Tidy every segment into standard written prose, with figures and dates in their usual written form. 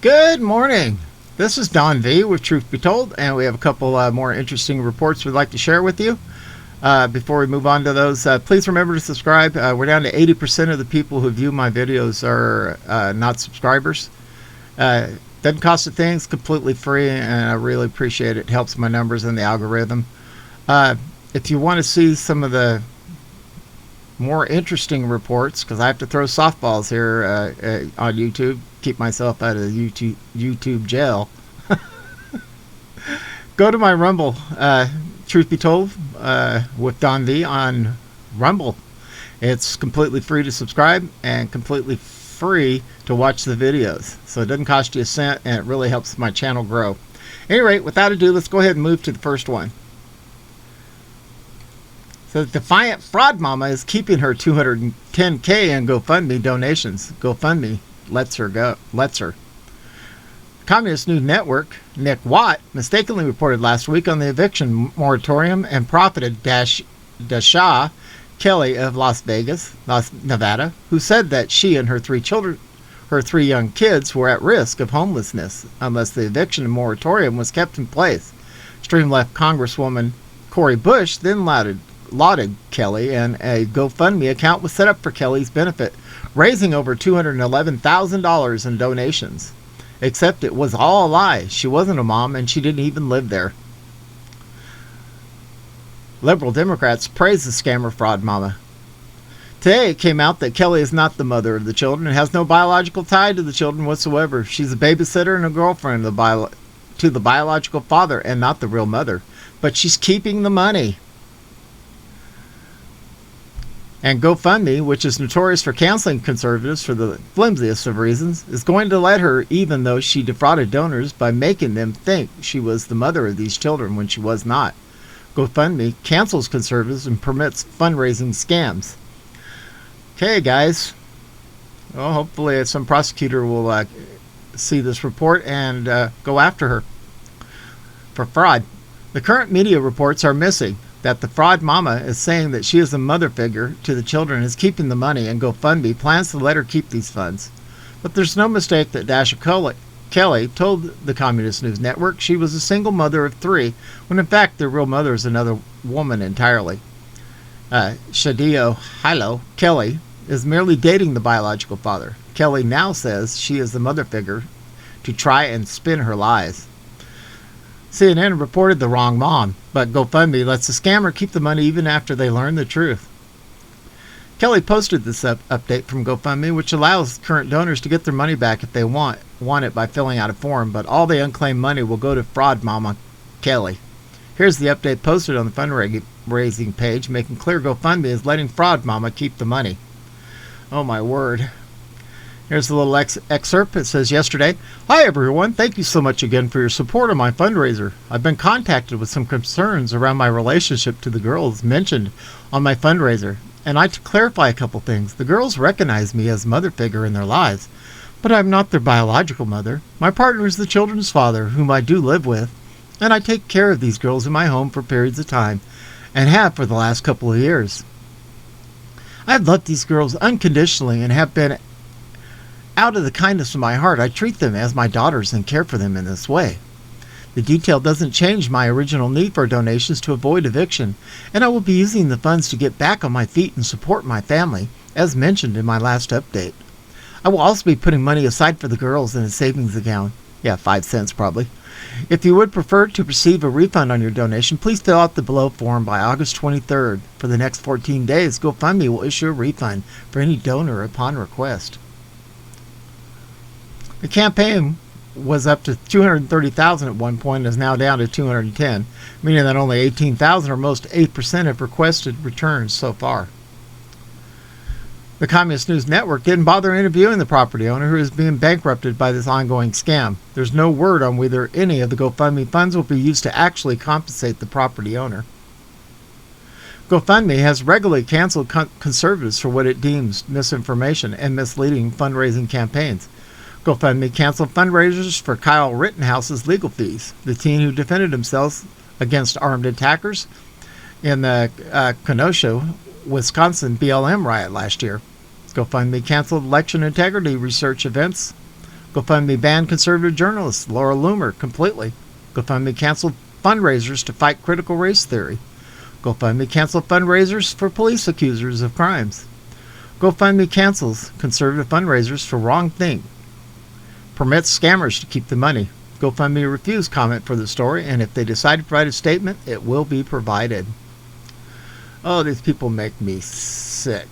Good morning. This is Don V with Truth Be Told, and we have a couple more interesting reports we'd like to share with you. Before we move on to those, please remember to subscribe. We're down to 80% of the people who view my videos are not subscribers. Doesn't cost a thing. It's completely free, and I really appreciate it. It helps my numbers and the algorithm. If you want to see some of the more interesting reports, because I have to throw softballs here on YouTube, keep myself out of the YouTube jail. Go to my Rumble, Truth Be Told, with Don V on Rumble. It's completely free to subscribe and completely free to watch the videos. So it doesn't cost you a cent, and it really helps my channel grow. At any rate, without ado, let's go ahead and move to the first one. So Defiant Fraud Mama is keeping her $210K in GoFundMe donations. GoFundMe lets her. Communist News Network, Nick Watt, mistakenly reported last week on the eviction moratorium and profited Dasha Kelly of Las Vegas, Nevada, who said that she and her three young kids were at risk of homelessness unless the eviction moratorium was kept in place. Extreme left Congresswoman Cori Bush then lauded Kelly, and a GoFundMe account was set up for Kelly's benefit, raising over $211,000 in donations. Except it was all a lie. She wasn't a mom, and she didn't even live there. Liberal Democrats praise the scammer Fraud Mama. Today it came out that Kelly is not the mother of the children and has no biological tie to the children whatsoever. She's a babysitter and a girlfriend to the biological father and not the real mother. But she's keeping the money. And GoFundMe, which is notorious for canceling conservatives for the flimsiest of reasons, is going to let her, even though she defrauded donors by making them think she was the mother of these children when she was not. GoFundMe cancels conservatives and permits fundraising scams. Okay, guys. Well, hopefully some prosecutor will see this report and go after her for fraud. The current media reports are missing that the Fraud Mama is saying that she is a mother figure to the children, is keeping the money, and GoFundMe plans to let her keep these funds. But there's no mistake that Dasha Kelly told the Communist News Network she was a single mother of three, when in fact their real mother is another woman entirely. Shadio Hilo Kelly is merely dating the biological father. Kelly now says she is the mother figure to try and spin her lies. CNN reported the wrong mom, but GoFundMe lets the scammer keep the money even after they learn the truth. Kelly posted this update from GoFundMe, which allows current donors to get their money back if they want it by filling out a form, but all the unclaimed money will go to Fraud Mama Kelly. Here's the update posted on the fundraising page, making clear GoFundMe is letting Fraud Mama keep the money. Oh my word. Here's a little excerpt. It says, yesterday, "Hi everyone, thank you so much again for your support on my fundraiser. I've been contacted with some concerns around my relationship to the girls mentioned on my fundraiser, and I'd to clarify a couple things. The girls recognize me as a mother figure in their lives, but I'm not their biological mother. My partner is the children's father, whom I do live with, and I take care of these girls in my home for periods of time, and have for the last couple of years. I've loved these girls unconditionally and have been out of the kindness of my heart. I treat them as my daughters and care for them in this way. The detail doesn't change my original need for donations to avoid eviction, and I will be using the funds to get back on my feet and support my family, as mentioned in my last update. I will also be putting money aside for the girls in a savings account. Yeah, 5 cents probably. If you would prefer to receive a refund on your donation, please fill out the below form by August 23rd. For the next 14 days, GoFundMe will issue a refund for any donor upon request." The campaign was up to 230,000 at one point and is now down to 210, meaning that only 18,000, or most 8%, have requested returns so far. The Communist News Network didn't bother interviewing the property owner, who is being bankrupted by this ongoing scam. There's no word on whether any of the GoFundMe funds will be used to actually compensate the property owner. GoFundMe has regularly canceled conservatives for what it deems misinformation and misleading fundraising campaigns. GoFundMe canceled fundraisers for Kyle Rittenhouse's legal fees, the teen who defended himself against armed attackers in the Kenosha, Wisconsin BLM riot last year. GoFundMe canceled election integrity research events GoFundMe banned conservative journalist Laura Loomer completely. GoFundMe canceled fundraisers to fight critical race theory. GoFundMe canceled fundraisers for police accusers of crimes. GoFundMe cancels conservative fundraisers for wrong thing. Permits scammers to keep the money. GoFundMe refused comment for the story, and if they decide to provide a statement, it will be provided. Oh, these people make me sick.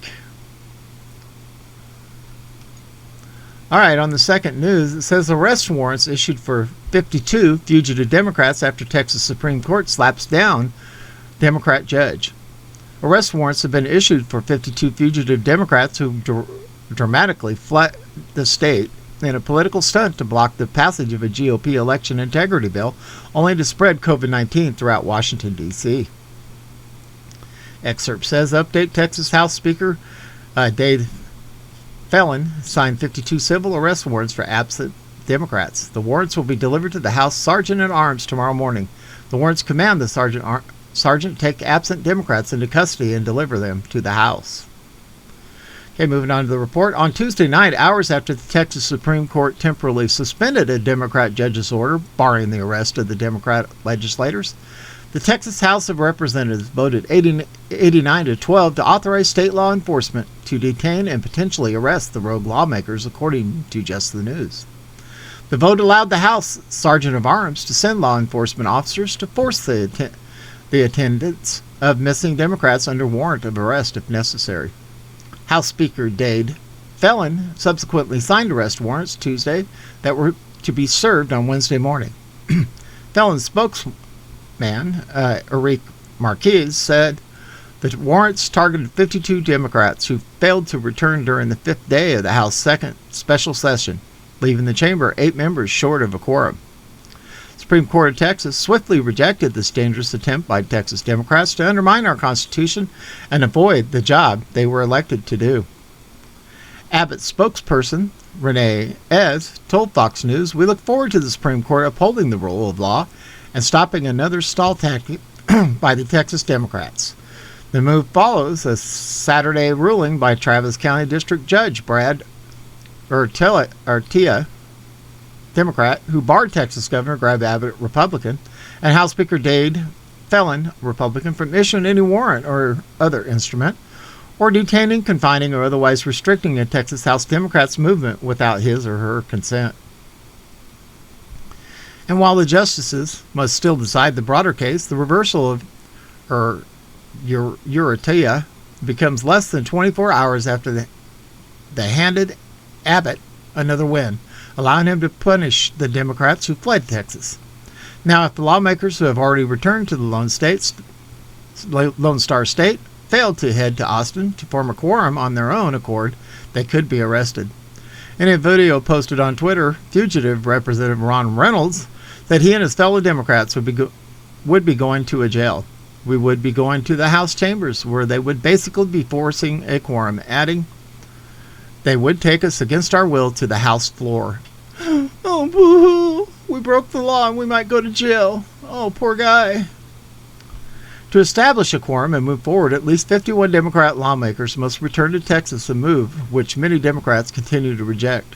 All right, on the second news, it says arrest warrants issued for 52 fugitive Democrats after Texas Supreme Court slaps down Democrat judge. Arrest warrants have been issued for 52 fugitive Democrats who dramatically fled the state in a political stunt to block the passage of a GOP election integrity bill, only to spread COVID-19 throughout Washington, D.C. Excerpt says, update, Texas House Speaker Dade Felon signed 52 civil arrest warrants for absent Democrats. The warrants will be delivered to the House Sergeant at Arms tomorrow morning. The warrants command the Sergeant take absent Democrats into custody and deliver them to the House. Okay, moving on to the report. On Tuesday night, hours after the Texas Supreme Court temporarily suspended a Democrat judge's order barring the arrest of the Democrat legislators, the Texas House of Representatives voted 89 to 12 to authorize state law enforcement to detain and potentially arrest the rogue lawmakers, according to Just the News. The vote allowed the House Sergeant of Arms to send law enforcement officers to force the attendance of missing Democrats under warrant of arrest if necessary. House Speaker Dade Felon subsequently signed arrest warrants Tuesday that were to be served on Wednesday morning. Felon's spokesman, Eric Marquez, said the warrants targeted 52 Democrats who failed to return during the fifth day of the House second special session, leaving the chamber 8 members short of a quorum. The Supreme Court of Texas swiftly rejected this dangerous attempt by Texas Democrats to undermine our Constitution and avoid the job they were elected to do. Abbott's spokesperson, Renee Ez, told Fox News, "We look forward to the Supreme Court upholding the rule of law and stopping another stall tactic by the Texas Democrats." The move follows a Saturday ruling by Travis County District Judge Brad Urtia, Democrat, who barred Texas Governor Greg Abbott, Republican, and House Speaker Dade Felon, Republican, from issuing any warrant or other instrument, or detaining, confining, or otherwise restricting a Texas House Democrats' movement without his or her consent. And while the justices must still decide the broader case, the reversal of Urtia becomes less than 24 hours after they handed Abbott another win, allowing him to punish the Democrats who fled Texas. Now, if the lawmakers who have already returned to the Lone Star State failed to head to Austin to form a quorum on their own accord, they could be arrested. In a video posted on Twitter, Fugitive Representative Ron Reynolds said he and his fellow Democrats would be going to a jail. "We would be going to the House chambers where they would basically be forcing a quorum," adding, "They would take us against our will to the House floor." "Oh, boo-hoo. We broke the law and we might go to jail. Oh, poor guy." To establish a quorum and move forward, at least 51 Democrat lawmakers must return to Texas, a move which many Democrats continue to reject.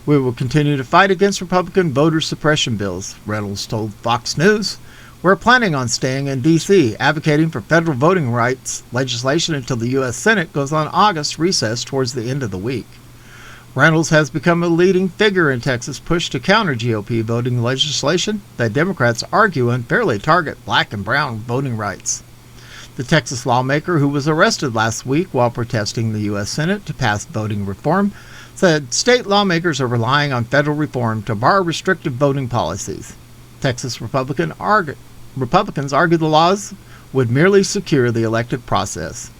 "We will continue to fight against Republican voter suppression bills," Reynolds told Fox News. "We're planning on staying in D.C., advocating for federal voting rights legislation until the U.S. Senate goes on August recess towards the end of the week." Reynolds has become a leading figure in Texas' push to counter GOP voting legislation that Democrats argue unfairly target black and brown voting rights. The Texas lawmaker, who was arrested last week while protesting the U.S. Senate to pass voting reform, said state lawmakers are relying on federal reform to bar restrictive voting policies. Texas Republicans argue the laws would merely secure the elective process.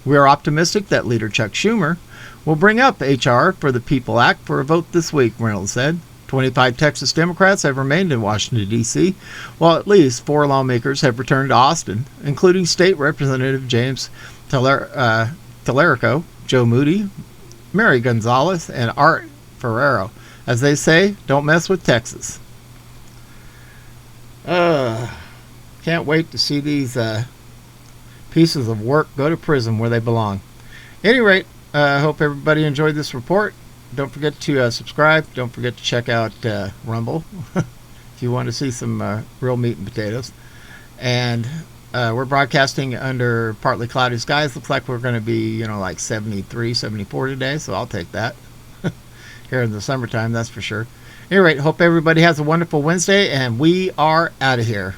"We are optimistic that Leader Chuck Schumer will bring up H.R. for the People Act for a vote this week," Reynolds said. 25 Texas Democrats have remained in Washington, D.C., while at least 4 lawmakers have returned to Austin, including State Representative James Tellerico, Joe Moody, Mary Gonzalez, and Art Ferrero. As they say, don't mess with Texas. Can't wait to see these pieces of work go to prison where they belong. At any rate, I hope everybody enjoyed this report. don't forget to subscribe. Don't forget to check out Rumble if you want to see some real meat and potatoes. And we're broadcasting under partly cloudy skies. Looks like we're going to be, like 73, 74 today, so I'll take that. Here in the summertime, that's for sure. Anyway, hope everybody has a wonderful Wednesday, and we are out of here.